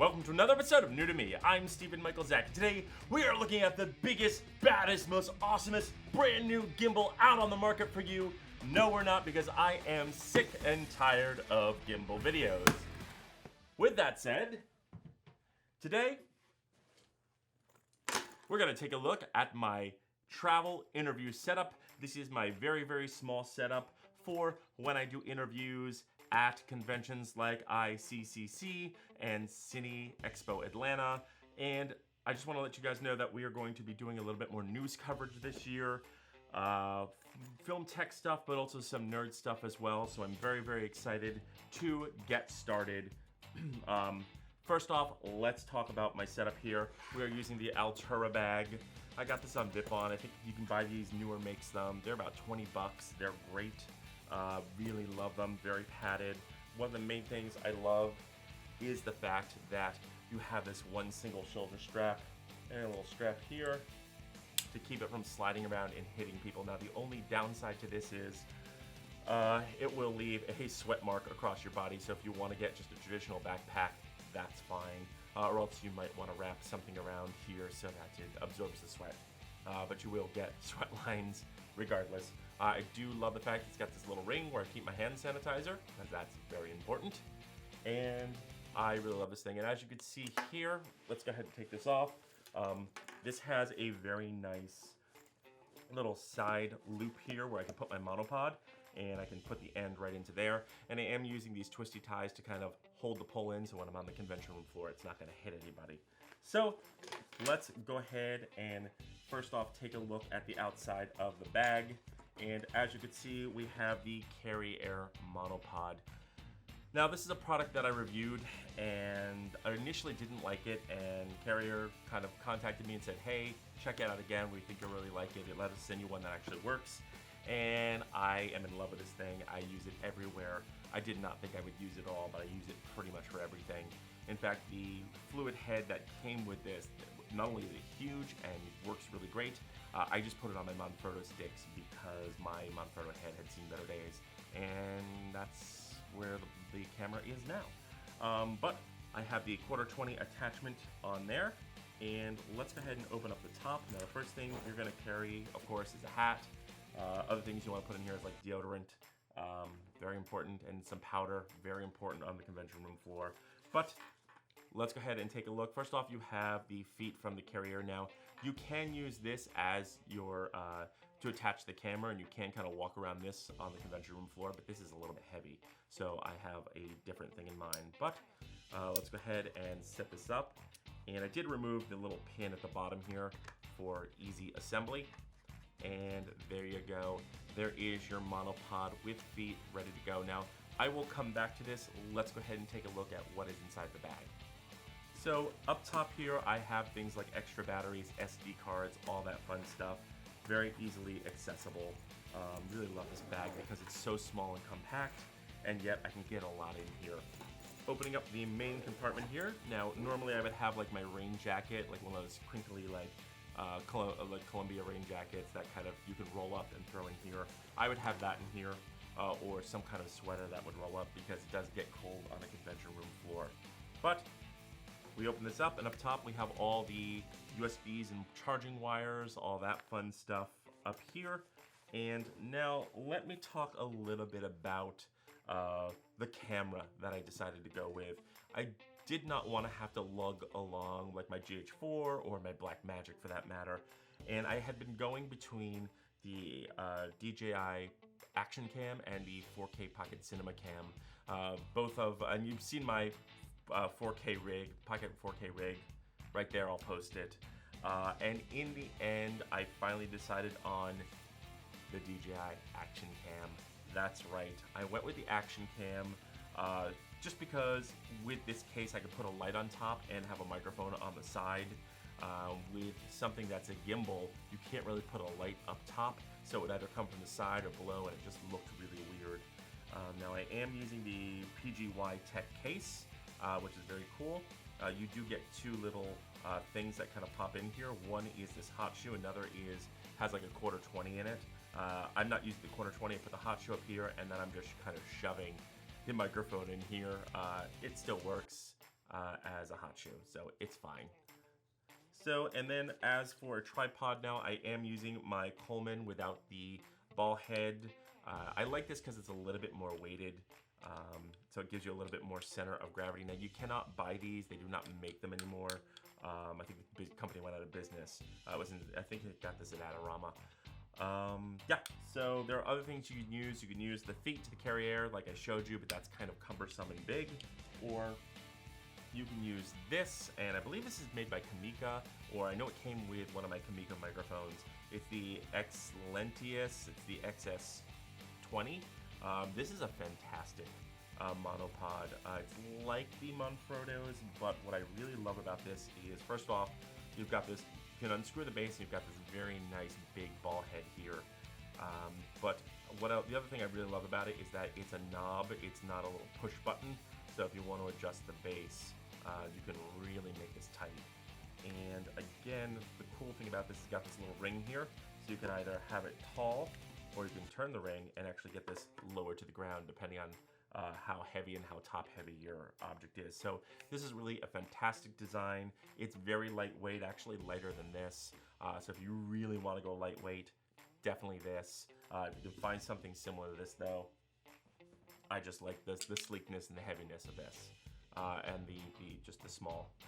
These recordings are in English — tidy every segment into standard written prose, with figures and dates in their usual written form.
Welcome to another episode of New to Me. I'm Stephen Michael Zach. Today we are looking at the biggest, baddest, most awesomest brand new gimbal out on the market for you. No, we're not, because I am sick and tired of gimbal videos. With that said, today we're going to take a look at my travel interview setup. This is my very, very small setup for when I do interviews at conventions like ICCC and Cine Expo Atlanta. And I just want to let you guys know that we are going to be doing a little bit more news coverage this year. Film tech stuff, but also some nerd stuff as well. So I'm very, very excited to get started. First off, let's talk about my setup here. We are using the Altura bag. I got this on Vipon. I think you can buy these, newer makes them. They're about 20 bucks. They're great. Really love them, very padded. One of the main things I love is the fact that you have this one single shoulder strap and a little strap here to keep it from sliding around and hitting people. Now the only downside to this is it will leave a sweat mark across your body, so if you want to get just a traditional backpack, that's fine. Or else you might want to wrap something around here so that it absorbs the sweat. But you will get sweat lines regardless. I do love the fact it's got this little ring where I keep my hand sanitizer, because that's very important. And I really love this thing. And as you can see here, let's go ahead and take this off. This has a very nice little side loop here where I can put my monopod, and I can put the end right into there. And I am using these twisty ties to kind of hold the pull in, so when I'm on the convention room floor, it's not going to hit anybody. So let's go ahead and first off take a look at the outside of the bag. And as you can see, we have the Carry-Air monopod. Now this is a product that I reviewed, and I initially didn't like it, and Carrier kind of contacted me and said, hey, check it out again, we think you'll really like it. Let us send you one that actually works. And I am in love with this thing. I use it everywhere. I did not think I would use it all, but I use it pretty much for everything. In fact, the fluid head that came with this, not only is it huge and works really great, I just put it on my Manfrotto sticks because my Manfrotto head had seen better days, and that's where the camera is now. But I have the 1/4-20 attachment on there, and let's go ahead and open up the top. Now the first thing you're going to carry, of course, is a hat. Other things you want to put in here is like deodorant, very important, and some powder, very important on the convention room floor. But let's go ahead and take a look. First off, you have the feet from the Carrier. Now, you can use this as your, to attach the camera, and you can kind of walk around this on the convention room floor, but this is a little bit heavy, so I have a different thing in mind. But let's go ahead and set this up. And I did remove the little pin at the bottom here for easy assembly. And there you go. There is your monopod with feet ready to go. Now, I will come back to this. Let's go ahead and take a look at what is inside the bag. So up top here, I have things like extra batteries, SD cards, all that fun stuff. Very easily accessible. Really love this bag because it's so small and compact, and yet I can get a lot in here. Opening up the main compartment here. Now, normally I would have like my rain jacket, like one of those crinkly like Columbia rain jackets that kind of you can roll up and throw in here. I would have that in here, or some kind of sweater that would roll up because it does get cold on a convention room floor. But we open this up, and up top we have all the USBs and charging wires, all that fun stuff up here. And now let me talk a little bit about the camera that I decided to go with. I did not want to have to lug along like my GH4 or my Blackmagic for that matter. And I had been going between the DJI Action Cam and the 4K Pocket Cinema Cam. And you've seen my 4K rig, Pocket 4K rig, right there, I'll post it. And in the end, I finally decided on the DJI Action Cam. That's right, I went with the Action Cam just because with this case I could put a light on top and have a microphone on the side. With something that's a gimbal, you can't really put a light up top, so it would either come from the side or below, and it just looked really weird. Now I am using the PGY Tech case, which is very cool. You do get two little things that kind of pop in here. One is this hot shoe, another has like a 1/4-20 in it. I'm not using the 1/4-20, I put the hot shoe up here, and then I'm just kind of shoving the microphone in here. It still works. as a hot shoe, so it's fine. So, and then as for a tripod now, I am using my Coleman without the ball head. I like this because it's a little bit more weighted, so it gives you a little bit more center of gravity. Now, you cannot buy these. They do not make them anymore. I think the company went out of business. I think they got this at Adorama. Yeah, so there are other things you can use. You can use the feet to carry air like I showed you, but that's kind of cumbersome and big. Or you can use this, and I believe this is made by Kamika, or I know it came with one of my Kamika microphones. It's the Xlentius, it's the XS20. This is a fantastic monopod. It's like the Manfrotto's, but what I really love about this is, first off, you've got this, you can unscrew the base, and you've got this very nice big ball head here. But the other thing I really love about it is that it's a knob, it's not a little push button. So if you want to adjust the base, you can really make this tight. And again, the cool thing about this is got this little ring here, so you can either have it tall, or you can turn the ring and actually get this lower to the ground, depending on how heavy and how top heavy your object is. So this is really a fantastic design. It's very lightweight, actually lighter than this. So if you really want to go lightweight, definitely this. If you can find something similar to this though, I just like the sleekness and the heaviness of this, and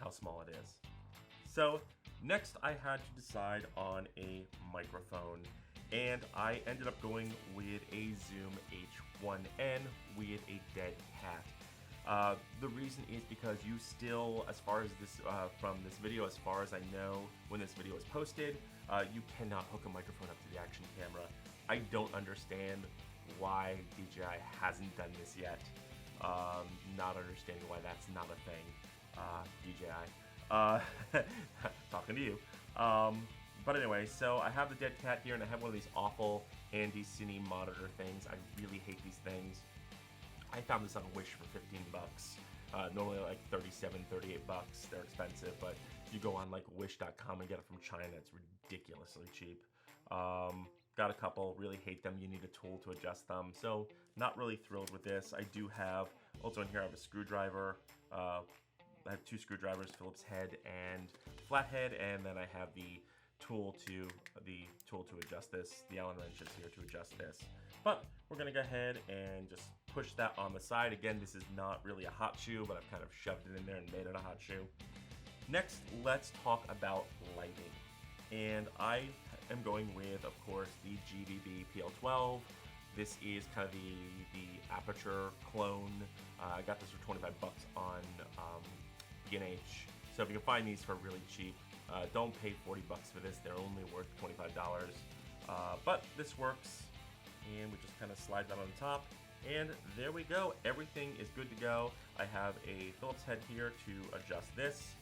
how small it is. So next I had to decide on a microphone, and I ended up going with a Zoom H1N with a dead cat. The reason is because you still, as far as this, from this video, as far as I know, when this video is posted, you cannot hook a microphone up to the action camera. I don't understand why DJI hasn't done this yet. Not understanding why that's not a thing. DJI. Talking to you. But anyway, so I have the dead cat here, and I have one of these awful Andy Cine monitor things. I really hate these things. I found this on Wish for 15 bucks. Normally like 37, 38 bucks. They're expensive, but you go on like wish.com and get it from China. It's ridiculously cheap. Got a couple, really hate them. You need a tool to adjust them. So not really thrilled with this. I do have, also in here I have a screwdriver. I have two screwdrivers, Phillips head and flathead, and then I have the tool to adjust this. The Allen wrench is here to adjust this. But we're gonna go ahead and just push that on the side. Again, this is not really a hot shoe, but I've kind of shoved it in there and made it a hot shoe. Next, let's talk about lighting. And I am going with, of course, the GVB PL12. This is kind of the Aperture clone. I got this for 25 bucks on B&H. So if you can find these for really cheap, don't pay 40 bucks for this. They're only worth $25. But this works, and we just kind of slide that on the top, and there we go. Everything is good to go. I have a Phillips head here to adjust this,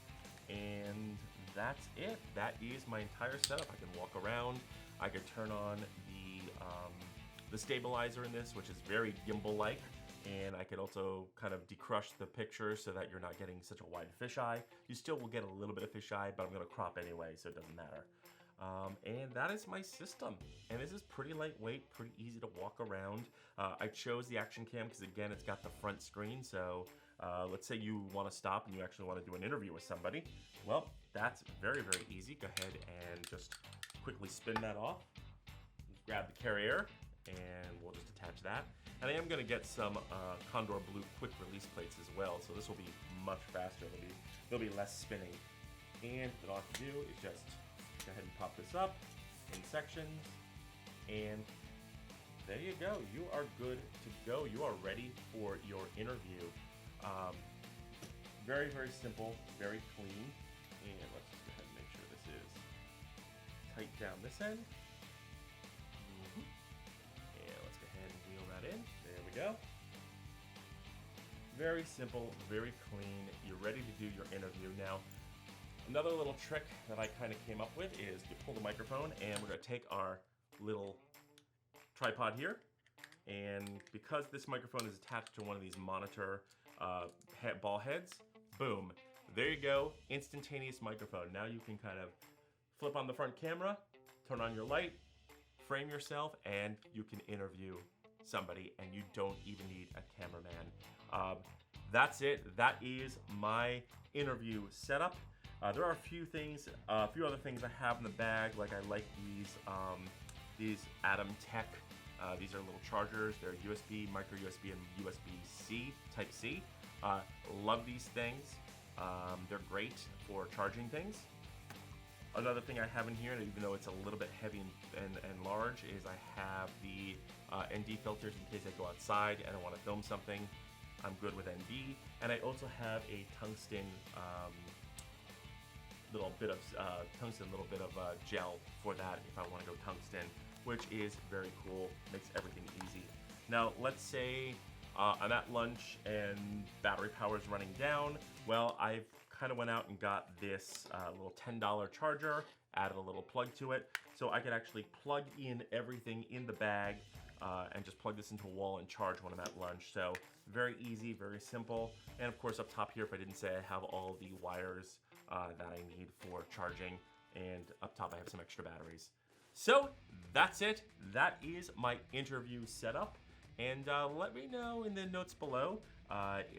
and that's it. That is my entire setup. I can walk around. I could turn on the stabilizer in this, which is very gimbal-like, and I could also kind of decrush the picture so that you're not getting such a wide fisheye. You still will get a little bit of fisheye, but I'm going to crop anyway, so it doesn't matter. And that is my system. And this is pretty lightweight, pretty easy to walk around. I chose the action cam because, again, it's got the front screen. So let's say you want to stop and you actually want to do an interview with somebody. Well, that's very, very easy. Go ahead and just quickly spin that off. Just grab the carrier, and we'll just attach that. And I am going to get some Condor Blue quick release plates as well. So this will be much faster. There'll be less spinning. And what I'll have to do is just go ahead and pop this up in sections, and there you go. You are good to go. You are ready for your interview. Very, very simple, very clean. And let's just go ahead and make sure this is tight down this end. And let's go ahead and wheel that in. There we go. Very simple, very clean. You're ready to do your interview now. Another little trick that I kind of came up with is you pull the microphone, and we're going to take our little tripod here, and because this microphone is attached to one of these monitor ball heads, boom, there you go, instantaneous microphone. Now you can kind of flip on the front camera, turn on your light, frame yourself, and you can interview somebody, and you don't even need a cameraman. that's it. That is my interview setup. There are a few other things I have in the bag. Like I like these Atom Tech. These are little chargers. They're USB, micro USB, and USB-C, Type C. Love these things. They're great for charging things. Another thing I have in here, even though it's a little bit heavy and large, is I have the ND filters in case I go outside and I want to film something. I'm good with ND. And I also have a tungsten little bit of gel for that if I want to go tungsten, which is very cool, makes everything easy. Now let's say I'm at lunch and battery power is running down. Well, I've kind of went out and got this little $10 charger, added a little plug to it, so I could actually plug in everything in the bag and just plug this into a wall and charge when I'm at lunch. So very easy, very simple. And of course up top here, if I didn't say, I have all the wires that I need for charging, and up top I have some extra batteries. So that's it. That is my interview setup. And let me know in the notes below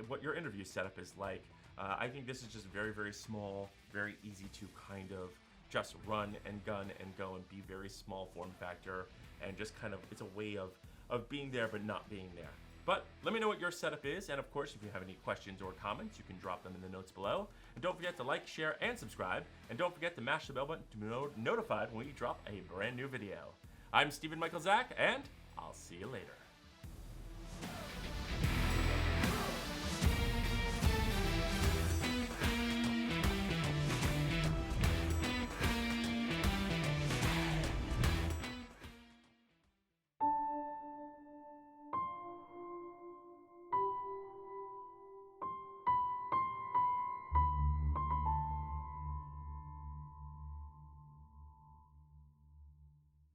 what your interview setup is like. I think this is just very, very small, very easy to kind of just run and gun and go and be very small form factor, and just kind of, it's a way of being there but not being there. But let me know what your setup is, and of course if you have any questions or comments, you can drop them in the notes below. And don't forget to like, share, and subscribe, and don't forget to mash the bell button to be notified when we drop a brand new video. I'm Stephen Michael Zach, and I'll see you later.